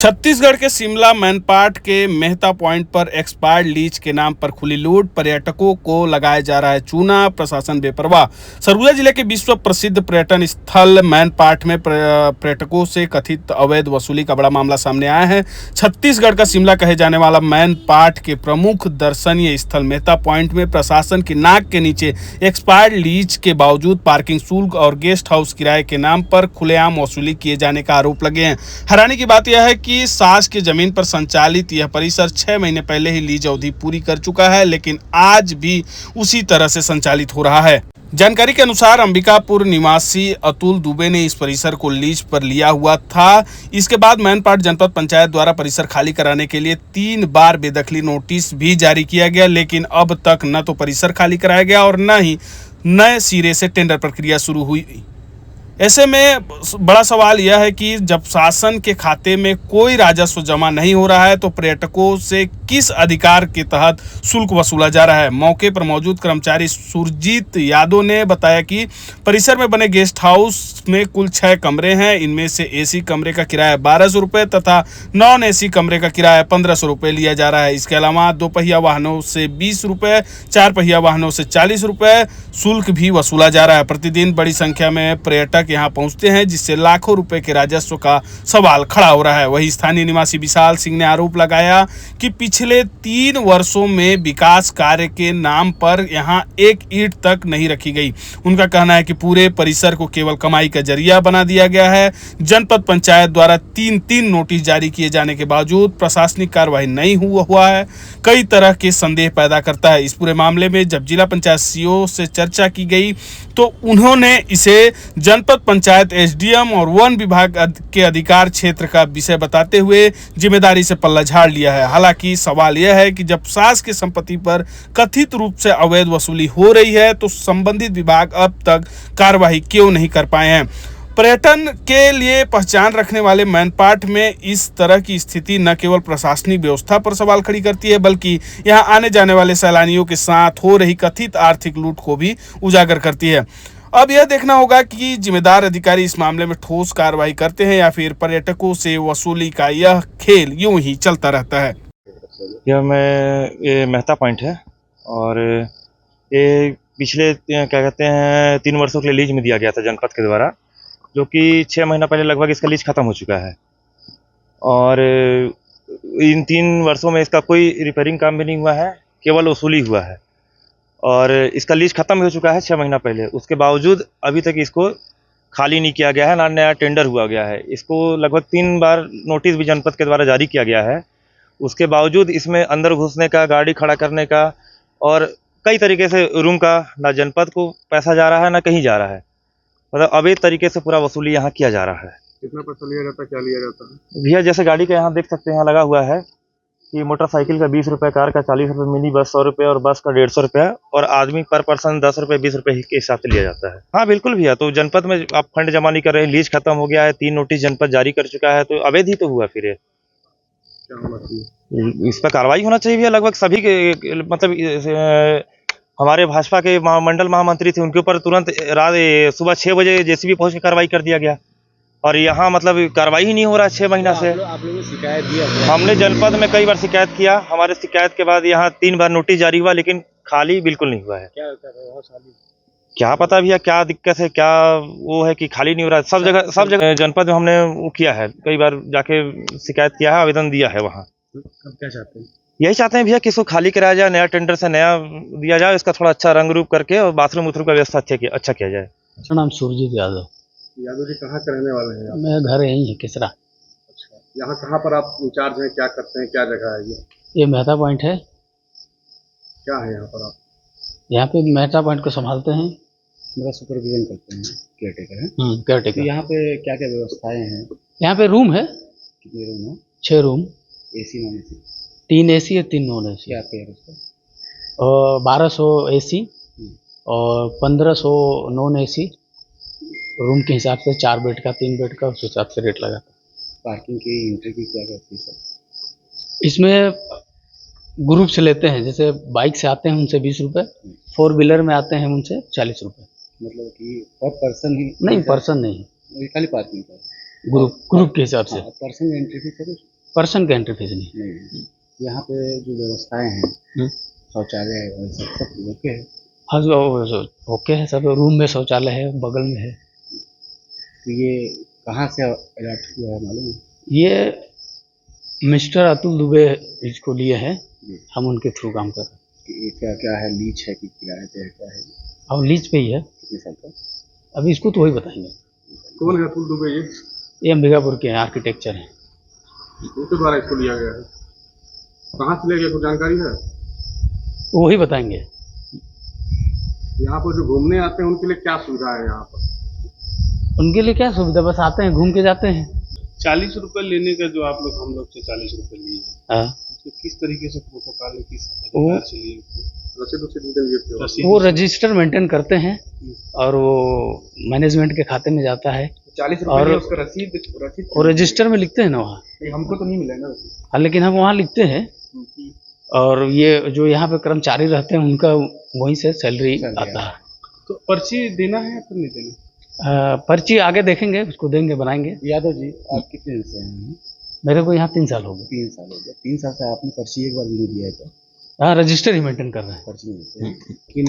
छत्तीसगढ़ के शिमला मैनपाट के मेहता पॉइंट पर एक्सपायर्ड लीज के नाम पर खुली लूट, पर्यटकों को लगाया जा रहा है चूना, प्रशासन बेपरवाह। सरगुजा जिले के विश्व प्रसिद्ध पर्यटन स्थल मैनपाट में पर्यटकों से कथित अवैध वसूली का बड़ा मामला सामने आया है। छत्तीसगढ़ का शिमला कहे जाने वाला मैनपाट के प्रमुख दर्शनीय स्थल मेहता पॉइंट में प्रशासन की नाक के नीचे एक्सपायर्ड लीज के बावजूद पार्किंग शुल्क और गेस्ट हाउस किराए के नाम पर खुलेआम वसूली किए जाने का आरोप लगे हैं। हैरानी की बात यह है कि सास की जमीन पर संचालित यह परिसर 6 महीने पहले ही लीज अवधि पूरी कर चुका है, लेकिन आज भी उसी तरह से संचालित हो रहा है। जानकारी के अनुसार अंबिकापुर निवासी अतुल दुबे ने इस परिसर को लीज पर लिया हुआ था। इसके बाद मैनपाट जनपद पंचायत द्वारा परिसर खाली कराने के लिए 3 बार बेदखली नोटिस भी जारी किया गया, लेकिन अब तक न तो परिसर खाली कराया गया और न ही नए सिरे से टेंडर प्रक्रिया शुरू हुई। ऐसे में बड़ा सवाल यह है कि जब शासन के खाते में कोई राजस्व जमा नहीं हो रहा है तो पर्यटकों से किस अधिकार के तहत शुल्क वसूला जा रहा है। मौके पर मौजूद कर्मचारी सुरजीत यादव ने बताया कि परिसर में बने गेस्ट हाउस में कुल 6 कमरे हैं। इनमें से एसी कमरे का किराया 1200 रुपये तथा नॉन एसी कमरे का किराया 1500 रुपये लिया जा रहा है। इसके अलावा 2 पहिया वाहनों से 20 रुपये, 4 पहिया वाहनों से 40 रुपये शुल्क भी वसूला जा रहा है। प्रतिदिन बड़ी संख्या में पर्यटक यहां पहुंचते हैं, जिससे लाखों रुपए के राजस्व का सवाल खड़ा हो रहा है। वहीं स्थानीय निवासी विशाल सिंह ने आरोप लगाया कि पिछले 3 वर्षों में विकास कार्य के नाम पर यहां एक ईंट तक नहीं रखी गई। उनका कहना है कि पूरे परिसर को केवल कमाई का जरिया बना दिया गया है। जनपद पंचायत द्वारा 3 नोटिस जारी किए जाने के बावजूद प्रशासनिक कार्रवाई नहीं हुआ है, कई तरह के संदेह पैदा करता है। इस पूरे मामले में जब जिला पंचायत सीईओ से चर्चा की गई तो उन्होंने इसे जनपद पंचायत एसडीएम और वन विभाग के अधिकार क्षेत्र का विषय बताते हुए जिम्मेदारी से पल्ला झाड़ लिया है। हालांकि सवाल यह है कि जब सास की संपत्ति पर कथित रूप से अवैध वसूली हो रही है तो संबंधित विभाग अब तक कार्रवाई क्यों नहीं कर पाए हैं। पर्यटन के लिए पहचान रखने वाले मैनपाट में इस तरह की स्थिति न केवल प्रशासनिक व्यवस्था पर सवाल खड़ी करती है, बल्कि यहां आने जाने वाले सैलानियों के साथ हो रही कथित आर्थिक लूट को भी उजागर करती है। अब यह देखना होगा कि जिम्मेदार अधिकारी इस मामले में ठोस कार्रवाई करते हैं या फिर पर्यटकों से वसूली का यह खेल यूं ही चलता रहता है। ये मेहता पॉइंट है और ये पिछले क्या कहते हैं 3 वर्षों के लिए लीज में दिया गया था जनपद के द्वारा, जो कि 6 महीना पहले लगभग इसका लीज खत्म हो चुका है और इन 3 वर्षों में इसका कोई रिपेयरिंग काम भी नहीं हुआ है, केवल वसूली हुआ है और इसका लीज खत्म हो चुका है 6 महीना पहले। उसके बावजूद अभी तक इसको खाली नहीं किया गया है, ना नया टेंडर हुआ गया है। इसको लगभग 3 बार नोटिस भी जनपद के द्वारा जारी किया गया है। उसके बावजूद इसमें अंदर घुसने का, गाड़ी खड़ा करने का और कई तरीके से रूम का ना जनपद को पैसा जा रहा है ना कहीं जा रहा है। मतलब अवैध तरीके से पूरा वसूली यहाँ किया जा रहा है। कितना पैसा लिया जाता है, क्या लिया जाता है? भैया जैसे गाड़ी का यहाँ देख सकते हैं, यहाँ लगा हुआ है कि मोटरसाइकिल का 20 रुपये, कार का 40 रुपये, मिनी बस 100 रुपये और बस का 150 रुपये और आदमी पर पर्सन 10 रुपये 20 रुपये के हिसाब से लिया जाता है। हाँ बिल्कुल भैया, तो जनपद में आप फंड जमा नहीं कर रहे हैं, लीज खत्म हो गया है, 3 नोटिस जनपद जारी कर चुका है, तो अवैध ही तो हुआ। फिर क्या होना चाहिए? इस पर कार्रवाई होना चाहिए भैया। लगभग सभी के मतलब हमारे भाजपा के मंडल महामंत्री थे, उनके ऊपर तुरंत सुबह 6 बजे जेसीबी पहुंच के कार्रवाई कर दिया गया और यहाँ मतलब कार्रवाई ही नहीं हो रहा है 6 महीना से। आप लोगों ने शिकायत दिया? हमने जनपद में कई बार शिकायत किया। हमारे शिकायत के बाद यहाँ 3 बार नोटिस जारी हुआ, लेकिन खाली बिल्कुल नहीं हुआ है। क्या कर रहे हो खाली? क्या पता भैया क्या दिक्कत है, क्या वो है कि खाली नहीं हो रहा है। सब जगह जनपद में हमने वो किया है, कई बार जाके शिकायत किया है, आवेदन दिया है वहाँ। अब क्या चाहते हैं? यही चाहते हैं भैया कि इसको खाली कराया जाए, नया टेंडर से नया दिया जाए, इसका थोड़ा अच्छा रंग रूप करके और बाथरूम उथरूम का व्यवस्था अच्छा किया जाए। मेरा नाम सुरजीत यादव। यादव जी कहाँ के रहने वाले हैं आप? मेरा घर यहीं है किसरा। अच्छा, यहाँ कहाँ पर आप इंचार्ज हैं, क्या करते हैं, क्या जगह है ये? ये मेहता पॉइंट है। क्या है यहाँ पर आप? यहाँ पे मेहता पॉइंट को संभालते हैं। मेरा सुपरविजन करते हैं, केयरटेकर है। केयरटेकर। यहाँ पे क्या क्या व्यवस्थाएं हैं? यहाँ पे रूम है, कितने रूम है? 6 room, AC non AC? 3 AC है, 3 नॉन एसी। क्या पेयर उसका? और 1200 एसी और 1500 नॉन एसी। रूम के हिसाब से 4 बेड का, 3 बेड का, उस हिसाब से रेट लगा। पार्किंग की, एंट्री की क्या कहती है सर? इसमें ग्रुप से लेते हैं, जैसे बाइक से आते हैं उनसे 20 रुपये, 4 व्हीलर में आते हैं उनसे 40 रुपये। मतलब कि पर पर्सन ही? नहीं, पर्सन नहीं, खाली पार्किंग का? ग्रुप के हिसाब से। पर्सन एंट्री फीस है कुछ? पर्सन का एंट्री फीस नहीं। नहीं। यहाँ पे जो व्यवस्थाएं हैं, हम्म। शौचालय है और सब ओके है। हाँ ओके है, सब रूम में शौचालय है, बगल में है। तो ये कहाँ से अलर्ट हुआ है मालूम है? ये मिस्टर अतुल दुबे इसको लिए हैं, हम उनके थ्रू काम कर रहे हैं। ये क्या क्या है, लीज है कि किराए पे है, क्या है? अब लीज पे ही है, कितने साल का? अभी इसको तो वही बताएंगे। कौन है अतुल दुबे? ये अंबिकापुर के हैं, आर्किटेक्चर हैं। उनके द्वारा इसको लिया गया है। कहाँ से लिया गया, कुछ जानकारी है? वो वही बताएंगे। यहाँ पर जो घूमने आते हैं उनके लिए क्या सुविधा है यहाँ पर? उनके लिए क्या सुविधा, बस आते हैं घूम के जाते हैं। 40 रुपए लेने का जो आप लोग हम लोग से 40 रुपए लिए हैं, हाँ, तो किस तरीके से प्रोटोकॉल है, किस वो- अधिकार से लिए उसको? रसीद डिटेल देते हो? रसीद- वो रजिस्टर मेंटेन करते हैं और वो मैनेजमेंट के खाते में जाता है 40 और- रुपए उसका रसीद वो रजिस्टर में लिखते हैं ना वहाँ। नहीं, हमको तो नहीं मिला ना रसीद। हाँ, लेकिन हम वहाँ लिखते हैं और ये जो यहाँ पे कर्मचारी रहते हैं उनका वहीं से सैलरी आता है। तो पर्ची देना है या फिर नहीं देना? पर्ची आगे देखेंगे, उसको देंगे, बनाएंगे। यादव जी, आप कितने दिन से हैं? मेरे को यहाँ 3 साल हो गए। 3 साल हो गए। 3 साल से आपने पर्ची एक बार भी नहीं दिया है क्या? हाँ, रजिस्टर ही मेंटेन कर रहे हैं। पर्ची नहीं देते हैं। लेकिन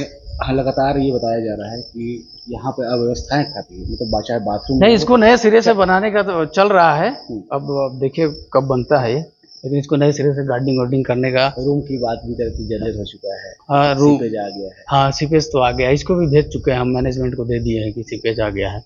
लगातार ये बताया जा रहा है कि यहाँ पे अव्यवस्थाएं खाती है, मतलब चाहे बाथरूम नहीं, इसको नए सिरे से बनाने का तो चल रहा है। अब देखिए कब बनता है ये, लेकिन इसको नए सिरे से गार्डनिंग वार्डनिंग करने का। रूम की बात भी करके जनरेट हो चुका है। हाँ, रूम सीपेज आ गया है। हाँ, सीपेज तो आ गया है, इसको भी भेज चुके हैं हम, मैनेजमेंट को दे दिए हैं कि सीपेज आ गया है।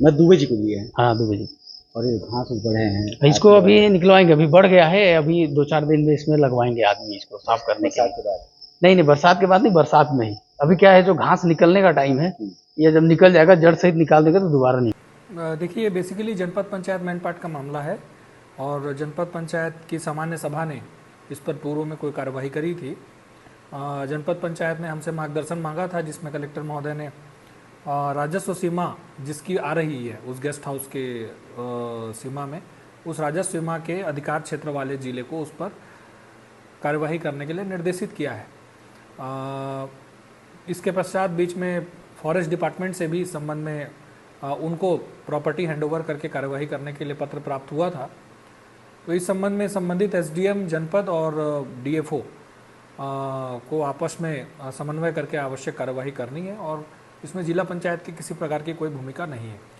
मैं दुबे जी को दिए हैं। हाँ, 2 बजे। और ये घास बढ़े हैं, इसको अभी निकलवाएंगे, अभी बढ़ गया है, अभी 2-4 दिन में इसमें लगवाएंगे आदमी इसको साफ करने के बरसात लिए। के बाद। नहीं, बरसात के बाद नहीं, बरसात में ही। अभी क्या है, जो घास निकलने का टाइम है, ये जब निकल जाएगा, जड़ सहित निकाल देगा तो दोबारा नहीं। देखिए, बेसिकली जनपद पंचायत मैनपाट का मामला है और जनपद पंचायत की सामान्य सभा ने इस पर पूर्व में कोई कार्रवाई करी थी। जनपद पंचायत ने हमसे मार्गदर्शन मांगा था, जिसमें कलेक्टर महोदय ने राजस्व सीमा जिसकी आ रही है उस गेस्ट हाउस के सीमा में, उस राजस्व सीमा के अधिकार क्षेत्र वाले जिले को उस पर कार्यवाही करने के लिए निर्देशित किया है। इसके पश्चात बीच में फॉरेस्ट डिपार्टमेंट से भी इस संबंध में उनको प्रॉपर्टी हैंडओवर करके कार्यवाही करने के लिए पत्र प्राप्त हुआ था। तो इस संबंध में संबंधित एसडीएम जनपद और डीएफओ को आपस में समन्वय करके आवश्यक कार्यवाही करनी है और इसमें जिला पंचायत की किसी प्रकार की कोई भूमिका नहीं है।